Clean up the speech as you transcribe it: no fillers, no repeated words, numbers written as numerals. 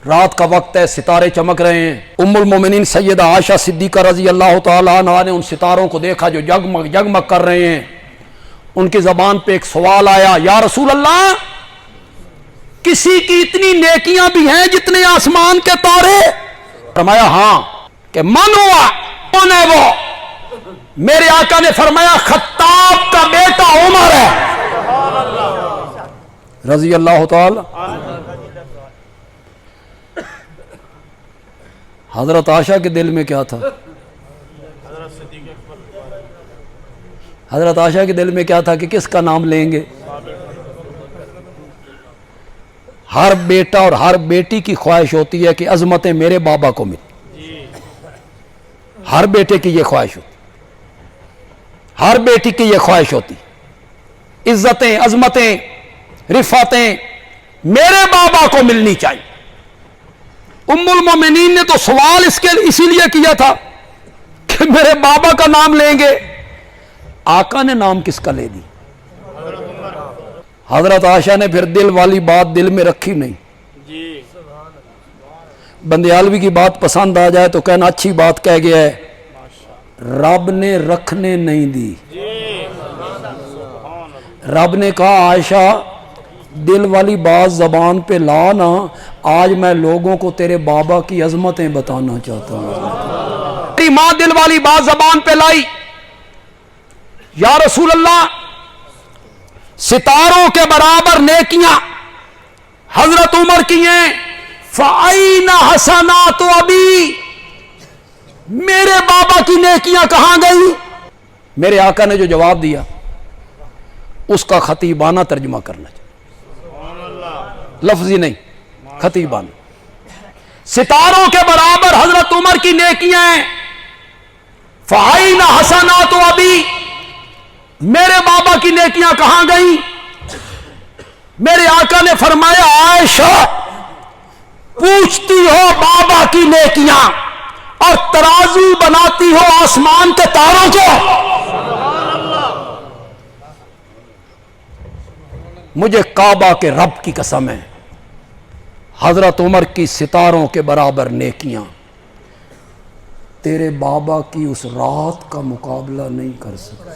رات کا وقت ہے، ستارے چمک رہے ہیں. ام المومنین سیدہ عائشہ صدیقہ رضی اللہ تعالیٰ عنہا نے ان ستاروں کو دیکھا جو جگمگ جگمگ کر رہے ہیں. ان کی زبان پہ ایک سوال آیا، یا رسول اللہ، کسی کی اتنی نیکیاں بھی ہیں جتنے آسمان کے تارے؟ فرمایا ہاں. کہ من ہوا، کون ہے وہ؟ میرے آقا نے فرمایا خطاب کا بیٹا عمر ہے رضی اللہ تعالی. حضرت عائشہ کے دل میں کیا تھا؟ حضرت عائشہ کے دل میں کیا تھا کہ کس کا نام لیں گے؟ ہر بیٹا اور ہر بیٹی کی خواہش ہوتی ہے کہ عظمتیں میرے بابا کو ملیں. ہر بیٹے کی یہ خواہش ہوتی، ہر بیٹی کی یہ خواہش ہوتی، عزتیں، عظمتیں، رفعتیں میرے بابا کو ملنی چاہیے. ام المومنین نے تو سوال اسی لیے کیا تھا کہ میرے بابا کا نام لیں گے. آقا نے نام کس کا لے دی؟ حضرت عائشہ نے پھر دل والی بات دل میں رکھی نہیں. بندیالوی کی بات پسند آ جائے تو کہنا اچھی بات کہہ گیا ہے، رب نے رکھنے نہیں دی. رب نے کہا عائشہ دل والی بات زبان پہ لانا، آج میں لوگوں کو تیرے بابا کی عظمتیں بتانا چاہتا ہوں. تیری ماں دل والی بات زبان پہ لائی، یا رسول اللہ ستاروں کے برابر نیکیاں حضرت عمر کی ہیں، فَأَيْنَ حَسَنَاتُ أَبِي، میرے بابا کی نیکیاں کہاں گئی؟ میرے آقا نے جو جواب دیا اس کا خطیبانہ ترجمہ کرنا چاہیے، لفظی نہیں، خطیبانہ. ستاروں کے برابر حضرت عمر کی نیکیاں ہیں، فَأَيْنَ حَسَنَاتُ أَبِي، میرے بابا کی نیکیاں کہاں گئیں؟ میرے آقا نے فرمایا عائشہ پوچھتی ہو بابا کی نیکیاں اور ترازو بناتی ہو آسمان کے تاروں کو. مجھے کعبہ کے رب کی قسم ہے، حضرت عمر کی ستاروں کے برابر نیکیاں تیرے بابا کی اس رات کا مقابلہ نہیں کر سکتے.